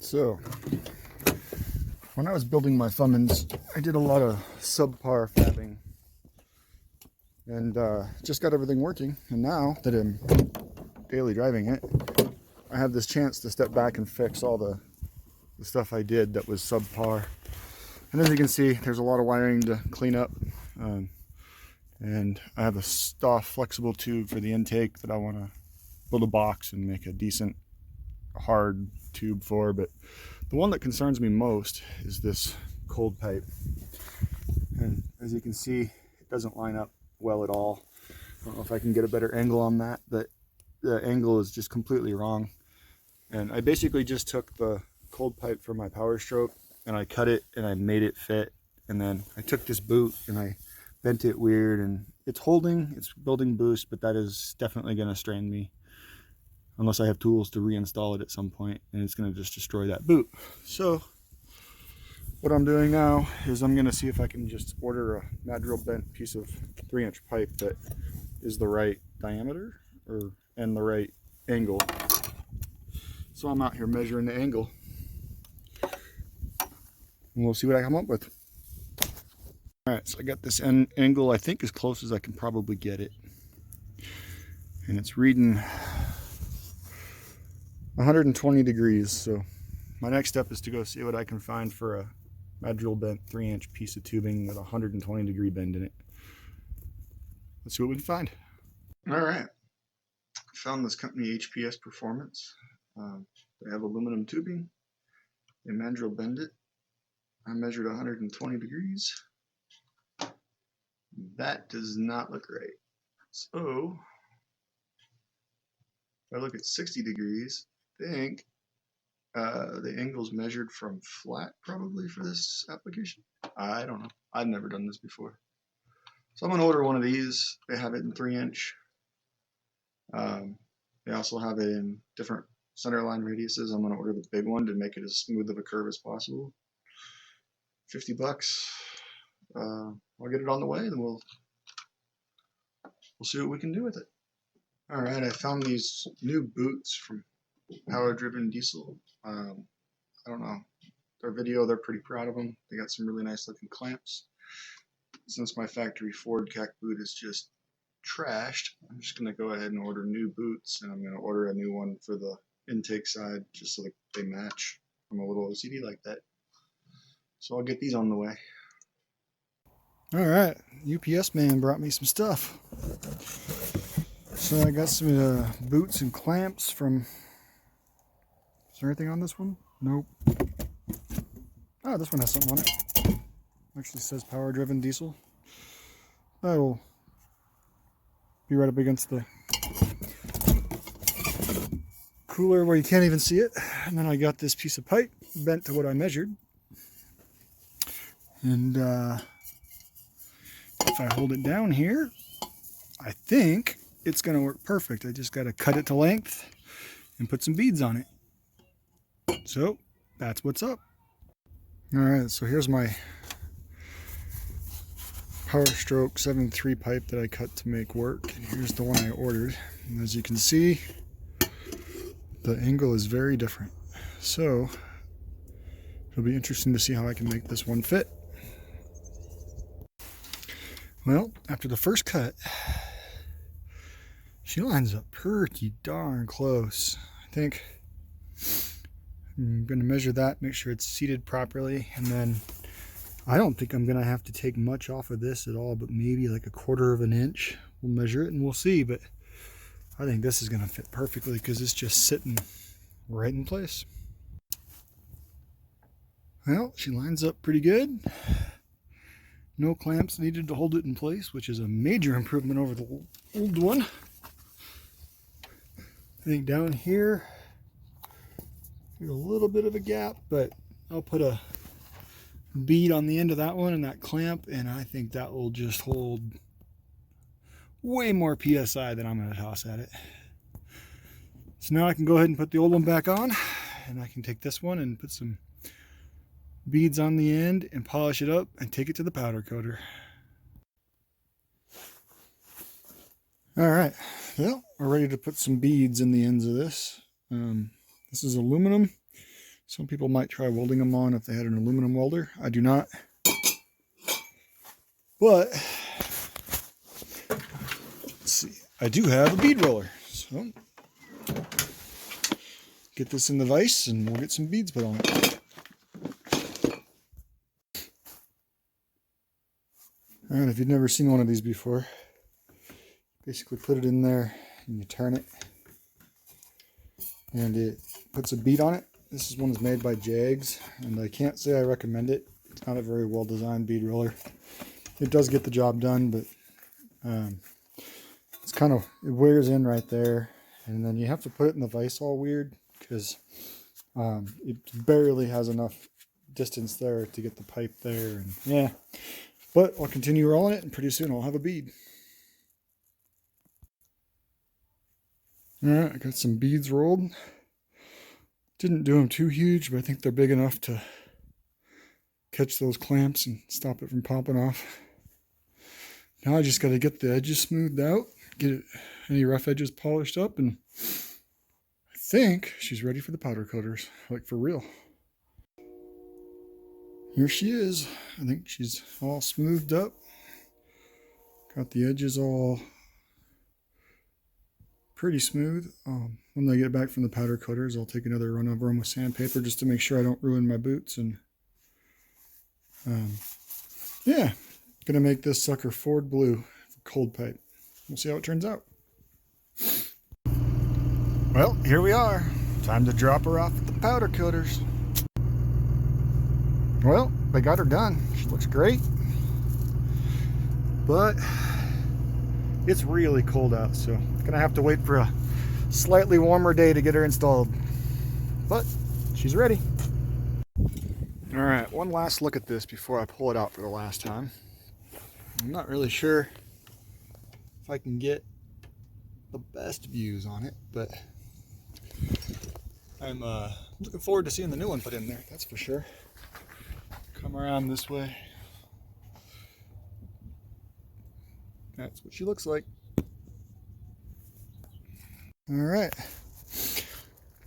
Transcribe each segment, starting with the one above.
So, when I was building my Fummins, I did a lot of subpar fabbing and just got everything working. And now that I'm daily driving it, I have this chance to step back and fix all the stuff I did that was subpar. And as you can see, there's a lot of wiring to clean up. And I have a soft flexible tube for the intake that I want to build a box and make a decent hard tube for, but the one that concerns me most is this cold pipe. And as you can see, it doesn't line up well at all. I don't know if I can get a better angle on that, but the angle is just completely wrong. And I basically just took the cold pipe for my power stroke and I cut it and I made it fit, and then I took this boot and I bent it weird, and it's holding, it's building boost, but that is definitely going to strain me unless I have tools to reinstall it at some point, and it's going to just destroy that boot. So what I'm doing now is I'm going to see if I can just order a madrill bent piece of 3-inch pipe that is the right diameter and the right angle. So I'm out here measuring the angle, and we'll see what I come up with. Alright, so I got this angle I think as close as I can probably get it, and it's reading 120 degrees. So my next step is to go see what I can find for a madrill bent 3-inch piece of tubing with a 120 degree bend in it. Let's see what we can find. All right, found this company HPS Performance. They have aluminum tubing. They madrill bend it. I measured 120 degrees. That does not look right. So if I look at 60 degrees, I think the angle's measured from flat probably for this application. I don't know. I've never done this before. So I'm going to order one of these. They have it in 3-inch. They also have it in different center line radiuses. I'm going to order the big one to make it as smooth of a curve as possible. 50 bucks. I'll get it on the way, and we'll see what we can do with it. All right, I found these new boots from Power Driven Diesel. I don't know, their video, they're pretty proud of them. They got some really nice looking clamps. Since my factory Ford CAC boot is just trashed, I'm just going to go ahead and order new boots, and I'm going to order a new one for the intake side just so that they match. I'm a little OCD like that. So I'll get these on the way. All right, UPS man brought me some stuff. So I got some boots and clamps from, is there anything on this one? Nope. Oh, this one has something on it. Actually says Power Driven Diesel. I will be right up against the cooler where you can't even see it. And then I got this piece of pipe bent to what I measured. And if I hold it down here, I think it's going to work perfect. I just got to cut it to length and put some beads on it. So that's what's up. All right, so here's my Power Stroke 7.3 pipe that I cut to make work. And here's the one I ordered. And as you can see, the angle is very different. So it'll be interesting to see how I can make this one fit. Well, after the first cut, she lines up pretty darn close. I think I'm going to measure that, make sure it's seated properly, and then I don't think I'm going to have to take much off of this at all, but maybe like 1/4 of an inch. We'll measure it and we'll see, but I think this is going to fit perfectly because it's just sitting right in place. Well, she lines up pretty good. No clamps needed to hold it in place, which is a major improvement over the old one. I think down here, there's a little bit of a gap, but I'll put a bead on the end of that one and that clamp, and I think that will just hold way more PSI than I'm going to toss at it. So now I can go ahead and put the old one back on, and I can take this one and put some beads on the end and polish it up and take it to the powder coater. All right, well, we're ready to put some beads in the ends of this. This is aluminum. Some people might try welding them on if they had an aluminum welder. I do not. But, let's see. I do have a bead roller. So, get this in the vise and we'll get some beads put on it. Alright, if you've never seen one of these before, basically put it in there and you turn it. And it puts a bead on it. This is one that's made by Jags, and I can't say I recommend it. It's not a very well designed bead roller. It does get the job done, but it's kind of, it wears in right there, and then you have to put it in the vise all weird because it barely has enough distance there to get the pipe there, and yeah. But I'll continue rolling it, and pretty soon I'll have a bead. All right, I got some beads rolled. Didn't do them too huge, but I think they're big enough to catch those clamps and stop it from popping off. Now I just got to get the edges smoothed out, get any rough edges polished up, and I think she's ready for the powder coaters, like for real. Here she is. I think she's all smoothed up. Got the edges all pretty smooth. When I get back from the powder coaters, I'll take another run over them with sandpaper just to make sure I don't ruin my boots. And yeah, gonna make this sucker Ford blue for cold pipe. We'll see how it turns out. Well, here we are. Time to drop her off at the powder coaters. Well, they got her done. She looks great, but it's really cold out, so I'm gonna have to wait for a slightly warmer day to get her installed. But she's ready. All right, one last look at this before I pull it out for the last time. I'm not really sure if I can get the best views on it, but I'm looking forward to seeing the new one put in there, that's for sure. Come around this way. That's what she looks like. All right.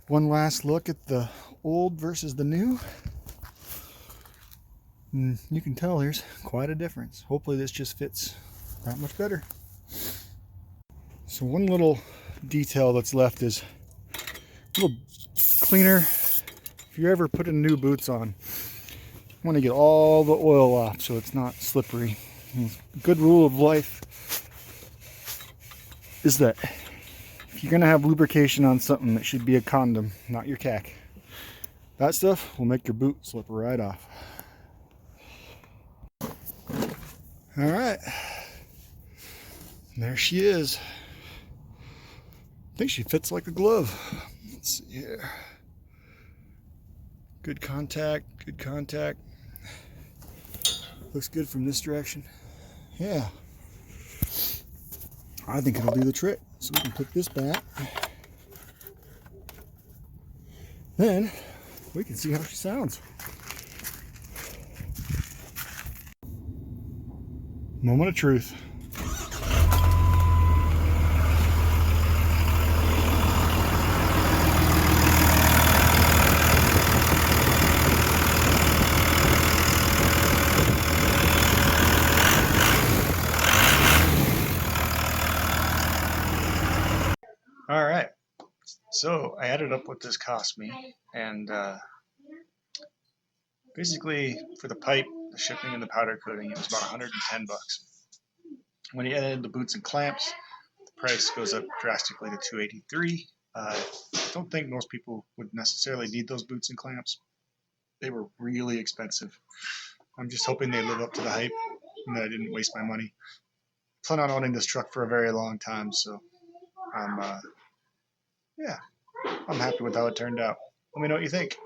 One last look at the old versus the new. And you can tell there's quite a difference. Hopefully this just fits that much better. So one little detail that's left is a little cleaner. If you're ever putting new boots on, you want to get all the oil off so it's not slippery. And a good rule of life is that if you're going to have lubrication on something, it should be a condom, not your cack. That stuff will make your boot slip right off. All right. There she is. I think she fits like a glove. Let's see here. Good contact, good contact. Looks good from this direction. Yeah. I think it'll do the trick. So we can put this back. Then we can see how she sounds. Moment of truth. All right, so I added up what this cost me, and basically for the pipe, the shipping, and the powder coating, it was about 110 bucks. When you add the boots and clamps, the price goes up drastically to 283. I don't think most people would necessarily need those boots and clamps. They were really expensive. I'm just hoping they live up to the hype and that I didn't waste my money. I plan on owning this truck for a very long time, so I'm happy with how it turned out. Let me know what you think.